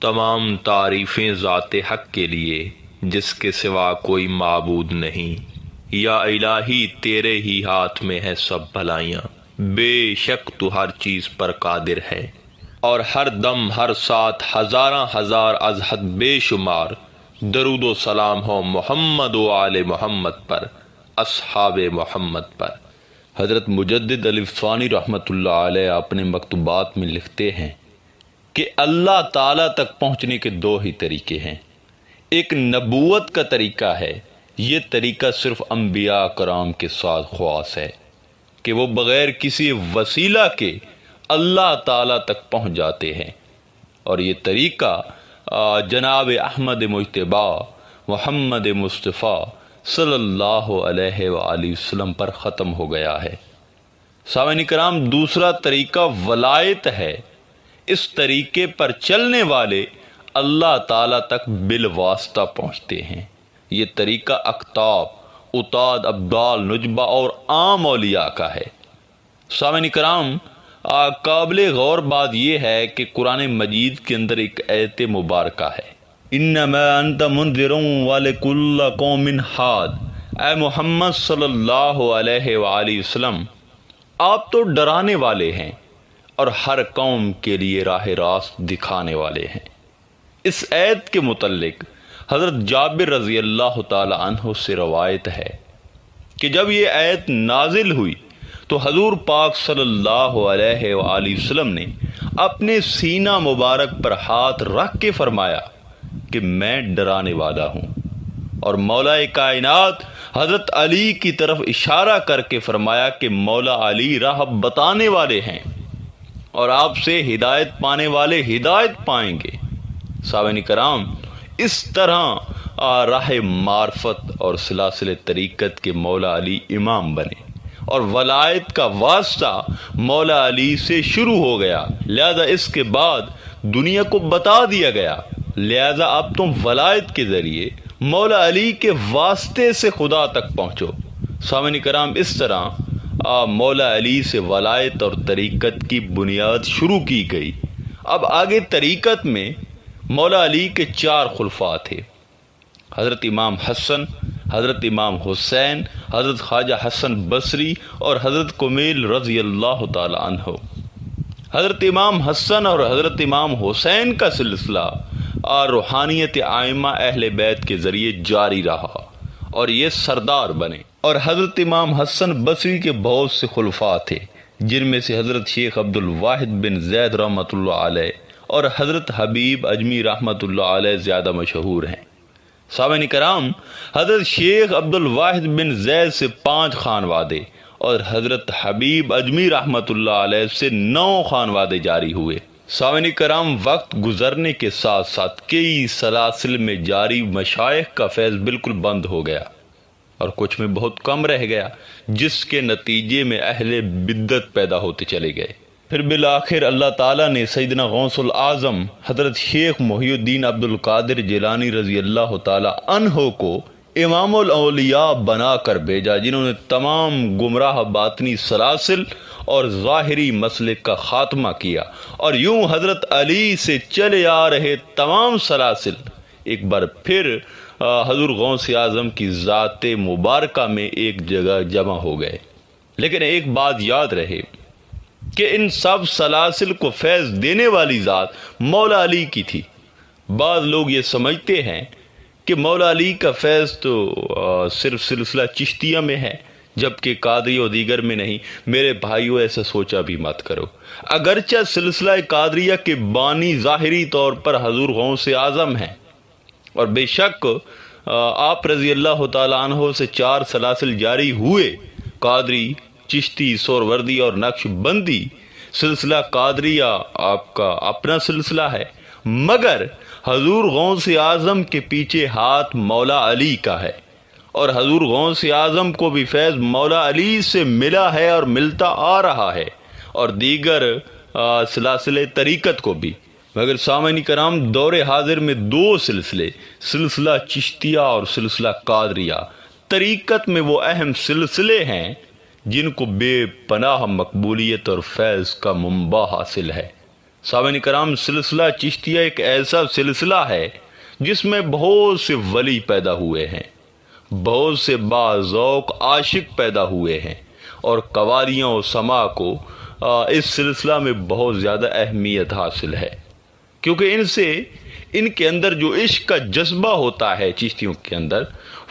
تمام تعریفیں ذات حق کے لیے جس کے سوا کوئی معبود نہیں۔ یا الہی تیرے ہی ہاتھ میں ہے سب بھلائیاں، بے شک تو ہر چیز پر قادر ہے۔ اور ہر دم ہر ساتھ ہزاراں ہزار از حد بے شمار درود و سلام ہو محمد و آل محمد پر، اصحاب محمد پر۔ حضرت مجدد علی ثانی رحمۃ اللہ علیہ اپنے مکتوبات میں لکھتے ہیں کہ اللہ تعالیٰ تک پہنچنے کے دو ہی طریقے ہیں۔ ایک نبوت کا طریقہ ہے، یہ طریقہ صرف انبیاء کرام کے ساتھ خاص ہے کہ وہ بغیر کسی وسیلہ کے اللہ تعالیٰ تک پہنچ جاتے ہیں، اور یہ طریقہ جناب احمد مجتبیٰ محمد مصطفیٰ صلی اللہ علیہ وآلہ وسلم پر ختم ہو گیا ہے۔ سامعین کرام، دوسرا طریقہ ولایت ہے۔ اس طریقے پر چلنے والے اللہ تعالیٰ تک بالواسطہ پہنچتے ہیں۔ یہ طریقہ اقطاب، اتاد، ابدال، نجبہ اور عام اولیاء کا ہے۔ سامعین کرام، قابل غور بات یہ ہے کہ قرآن مجید کے اندر ایک آیت مبارکہ ہے، انما انت منذر ولکل قوم ہاد۔ اے محمد صلی اللہ علیہ وآلہ وسلم، آپ تو ڈرانے والے ہیں اور ہر قوم کے لیے راہ راست دکھانے والے ہیں۔ اس آیت کے متعلق حضرت جابر رضی اللہ تعالی عنہ سے روایت ہے کہ جب یہ آیت نازل ہوئی تو حضور پاک صلی اللہ علیہ وآلہ وسلم نے اپنے سینہ مبارک پر ہاتھ رکھ کے فرمایا کہ میں ڈرانے والا ہوں، اور مولا کائنات حضرت علی کی طرف اشارہ کر کے فرمایا کہ مولا علی راہ بتانے والے ہیں اور آپ سے ہدایت پانے والے ہدایت پائیں گے۔ سامعین کرام، اس طرح راہ معرفت اور سلاسل طریقت کے مولا علی امام بنے، اور ولایت کا واسطہ مولا علی سے شروع ہو گیا، لہذا اس کے بعد دنیا کو بتا دیا گیا، لہذا اب تم ولایت کے ذریعے مولا علی کے واسطے سے خدا تک پہنچو۔ سامعین کرام، اس طرح مولا علی سے ولایت اور طریقت کی بنیاد شروع کی گئی۔ اب آگے طریقت میں مولا علی کے 4 خلفاء تھے، حضرت امام حسن، حضرت امام حسین، حضرت خواجہ حسن بصری اور حضرت کمیل رضی اللہ تعالی عنہ۔ حضرت امام حسن اور حضرت امام حسین کا سلسلہ روحانیت ائمہ اہل بیت کے ذریعے جاری رہا اور یہ سردار بنے، اور حضرت امام حسن بصری کے بہت سے خلفاء تھے، جن میں سے حضرت شیخ عبد الواحد بن زید رحمۃ اللہ علیہ اور حضرت حبیب اجمی رحمۃ اللہ علیہ زیادہ مشہور ہیں۔ سامعین کرام، حضرت شیخ عبد الواحد بن زید سے 5 خانوادے اور حضرت حبیب اجمی رحمۃ اللہ علیہ سے 9 خانوادے جاری ہوئے۔ سامعین کرام، وقت گزرنے کے ساتھ ساتھ کئی سلاسل میں جاری مشائخ کا فیض بالکل بند ہو گیا اور کچھ میں بہت کم رہ گیا، جس کے نتیجے میں اہل بدعت پیدا ہوتے چلے گئے۔ پھر بالآخر اللہ تعالیٰ نے سیدنا غوث العظم حضرت شیخ محی الدین عبد القادر جیلانی رضی اللہ تعالیٰ عنہ کو امام الاولیاء بنا کر بھیجا، جنہوں نے تمام گمراہ باطنی سلاسل اور ظاہری مسلک کا خاتمہ کیا، اور یوں حضرت علی سے چلے آ رہے تمام سلاسل ایک بار پھر حضور غوث اعظم کی ذات مبارکہ میں ایک جگہ جمع ہو گئے۔ لیکن ایک بات یاد رہے کہ ان سب سلاسل کو فیض دینے والی ذات مولا علی کی تھی۔ بعض لوگ یہ سمجھتے ہیں کہ مولا علی کا فیض تو صرف سلسلہ چشتیہ میں ہے، جبکہ قادری و دیگر میں نہیں۔ میرے بھائیو، ایسا سوچا بھی مت کرو۔ اگرچہ سلسلہ قادریہ کے بانی ظاہری طور پر حضور غوث اعظم ہیں، اور بے شک آپ رضی اللہ تعالیٰ عنہ سے 4 سلاسل جاری ہوئے، قادری، چشتی، سہروردی اور نقش بندی۔ سلسلہ قادریہ آپ کا اپنا سلسلہ ہے، مگر حضور غوث اعظم کے پیچھے ہاتھ مولا علی کا ہے، اور حضور غوث اعظم کو بھی فیض مولا علی سے ملا ہے اور ملتا آ رہا ہے، اور دیگر سلاسل طریقت کو بھی۔ مگر سامعین کرام، دور حاضر میں 2 سلسلے، سلسلہ چشتیہ اور سلسلہ قادریہ، طریقت میں وہ اہم سلسلے ہیں جن کو بے پناہ مقبولیت اور فیض کا منبع حاصل ہے۔ سامعین کرام، سلسلہ چشتیہ ایک ایسا سلسلہ ہے جس میں بہت سے ولی پیدا ہوئے ہیں، بہت سے باذوق عاشق پیدا ہوئے ہیں، اور قوالیوں و سماع کو اس سلسلہ میں بہت زیادہ اہمیت حاصل ہے، کیونکہ ان کے اندر جو عشق کا جذبہ ہوتا ہے چشتیوں کے اندر،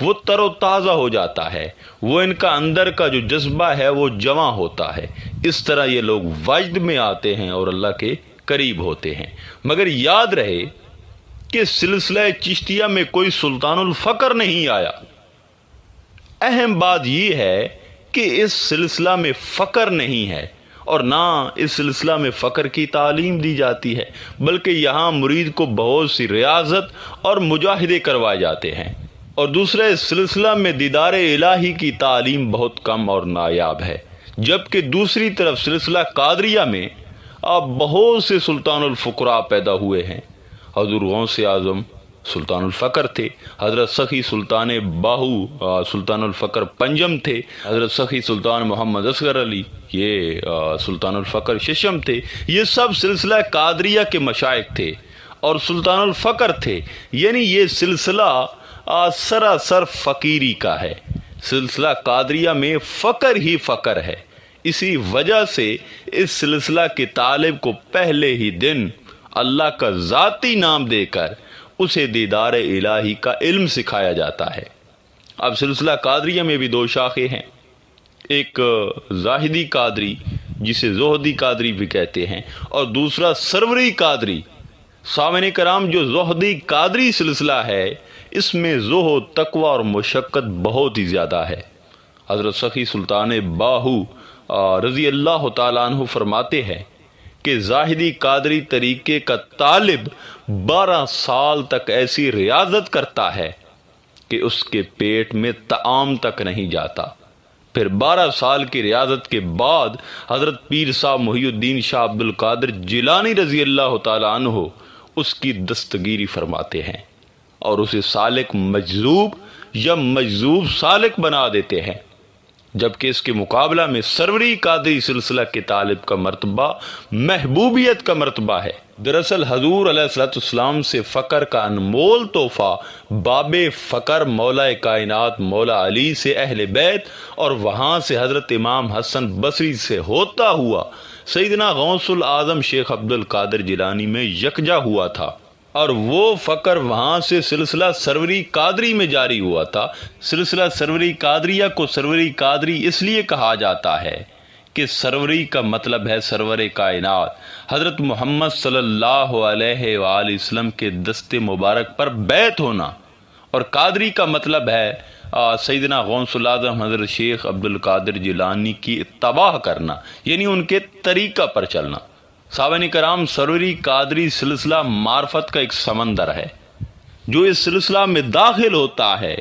وہ تر و تازہ ہو جاتا ہے، وہ ان کا اندر کا جو جذبہ ہے وہ جمع ہوتا ہے، اس طرح یہ لوگ وجد میں آتے ہیں اور اللہ کے قریب ہوتے ہیں۔ مگر یاد رہے کہ سلسلہ چشتیہ میں کوئی سلطان الفقر نہیں آیا۔ اہم بات یہ ہے کہ اس سلسلہ میں فقر نہیں ہے، اور نہ اس سلسلہ میں فقر کی تعلیم دی جاتی ہے، بلکہ یہاں مرید کو بہت سی ریاضت اور مجاہدے کروائے جاتے ہیں۔ اور دوسرا، اس سلسلہ میں دیدار الہی کی تعلیم بہت کم اور نایاب ہے، جبکہ دوسری طرف سلسلہ قادریہ میں بہت سے سلطان الفقراء پیدا ہوئے ہیں۔ حضور غوث اعظم سلطان الفقر تھے، حضرت سخی سلطان باہو سلطان الفقر پنجم تھے، حضرت سخی سلطان محمد اصغر علی یہ سلطان الفقر ششم تھے۔ یہ سب سلسلہ قادریہ کے مشائخ تھے اور سلطان الفقر تھے، یعنی یہ سلسلہ سراسر فقیری کا ہے۔ سلسلہ قادریہ میں فقر ہی فقر ہے، اسی وجہ سے اس سلسلہ کے طالب کو پہلے ہی دن اللہ کا ذاتی نام دے کر اسے دیدار الہی کا علم سکھایا جاتا ہے۔ اب سلسلہ قادریہ میں بھی دو شاخیں ہیں، ایک زاہدی قادری جسے زہدی قادری بھی کہتے ہیں، اور دوسرا سروری قادری۔ سامعین کرام، جو زہدی قادری سلسلہ ہے اس میں زہد، تقوی اور مشقت بہت ہی زیادہ ہے۔ حضرت سخی سلطان باہو رضی اللہ تعالیٰ عنہ فرماتے ہیں کہ زاہدی قادری طریقے کا طالب 12 سال تک ایسی ریاضت کرتا ہے کہ اس کے پیٹ میں طعام تک نہیں جاتا۔ پھر 12 سال کی ریاضت کے بعد حضرت پیر صاحب محی الدین شاہ عبد القادر جیلانی رضی اللہ تعالیٰ عنہ اس کی دستگیری فرماتے ہیں اور اسے سالک مجذوب یا مجذوب سالک بنا دیتے ہیں، جبکہ اس کے مقابلہ میں سروری قادری سلسلہ کے طالب کا مرتبہ محبوبیت کا مرتبہ ہے۔ دراصل حضور علیہ الصلوۃ والسلام سے فقر کا انمول تحفہ باب فقر مولا کائنات مولا علی سے اہل بیت، اور وہاں سے حضرت امام حسن بصری سے ہوتا ہوا سیدنا غوث العظم شیخ عبد القادر جیلانی میں یکجا ہوا تھا، اور وہ فقر وہاں سے سلسلہ سروری قادری میں جاری ہوا تھا۔ سلسلہ سروری قادریہ کو سروری قادری اس لیے کہا جاتا ہے کہ سروری کا مطلب ہے سرور کائنات، حضرت محمد صلی اللہ علیہ وآلہ وسلم کے دست مبارک پر بیعت ہونا، اور قادری کا مطلب ہے سیدنا غوث العظم حضرت شیخ عبد القادر جیلانی کی اتباع کرنا، یعنی ان کے طریقہ پر چلنا۔ سامعین کرام، سروری قادری سلسلہ معرفت کا ایک سمندر ہے۔ جو اس سلسلہ میں داخل ہوتا ہے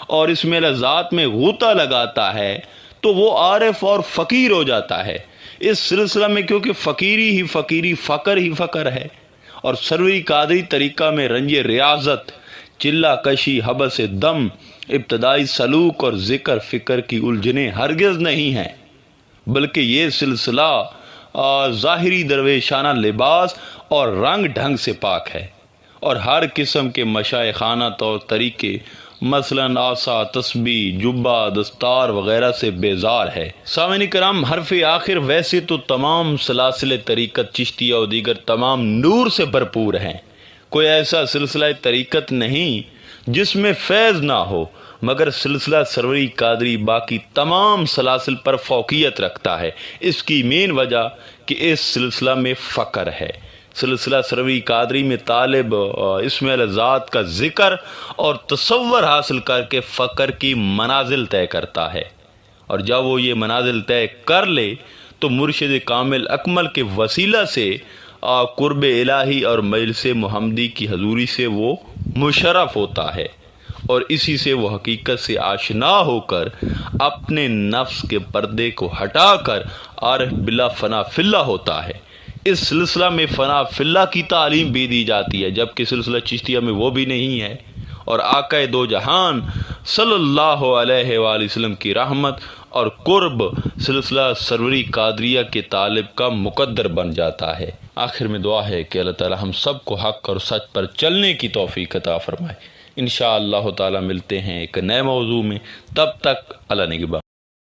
اور اس میں لذات میں غوطہ لگاتا ہے تو وہ عارف اور فقیر ہو جاتا ہے۔ اس سلسلہ میں کیونکہ فقیری ہی فقیری، فقر ہی فقر ہے، اور سروری قادری طریقہ میں رنج ریاضت، چلہ کشی، حبس دم، ابتدائی سلوک اور ذکر فکر کی الجھنیں ہرگز نہیں ہیں، بلکہ یہ سلسلہ ظاہری درویشانہ لباس اور رنگ ڈھنگ سے پاک ہے، اور ہر قسم کے مشائخانہ طور طریقے مثلاً آسا، تسبیح، جبہ، دستار وغیرہ سے بیزار ہے۔ سامعین کرام، حرف آخر ویسے تو تمام سلاسل طریقت چشتیہ اور دیگر تمام نور سے بھرپور ہیں، کوئی ایسا سلسلہ طریقت نہیں جس میں فیض نہ ہو، مگر سلسلہ سروری قادری باقی تمام سلاسل پر فوقیت رکھتا ہے۔ اس کی مین وجہ کہ اس سلسلہ میں فقر ہے۔ سلسلہ سروری قادری میں طالب اسم ذات کا ذکر اور تصور حاصل کر کے فقر کی منازل طے کرتا ہے، اور جب وہ یہ منازل طے کر لے تو مرشد کامل اکمل کے وسیلہ سے قرب الہی اور مجلس محمدی کی حضوری سے وہ مشرف ہوتا ہے، اور اسی سے وہ حقیقت سے آشنا ہو کر اپنے نفس کے پردے کو ہٹا کر عارف بلا فنا فی اللہ ہوتا ہے۔ اس سلسلہ میں فنا فی اللہ کی تعلیم بھی دی جاتی ہے، جبکہ سلسلہ چشتیہ میں وہ بھی نہیں ہے، اور آقا دو جہان صلی اللہ علیہ وآلہ وسلم کی رحمت اور قرب سلسلہ سروری قادریہ کے طالب کا مقدر بن جاتا ہے۔ آخر میں دعا ہے کہ اللہ تعالی ہم سب کو حق اور سچ پر چلنے کی توفیق عطا فرمائے۔ انشاءاللہ تعالی ملتے ہیں ایک نئے موضوع میں، تب تک اللہ نگہبان۔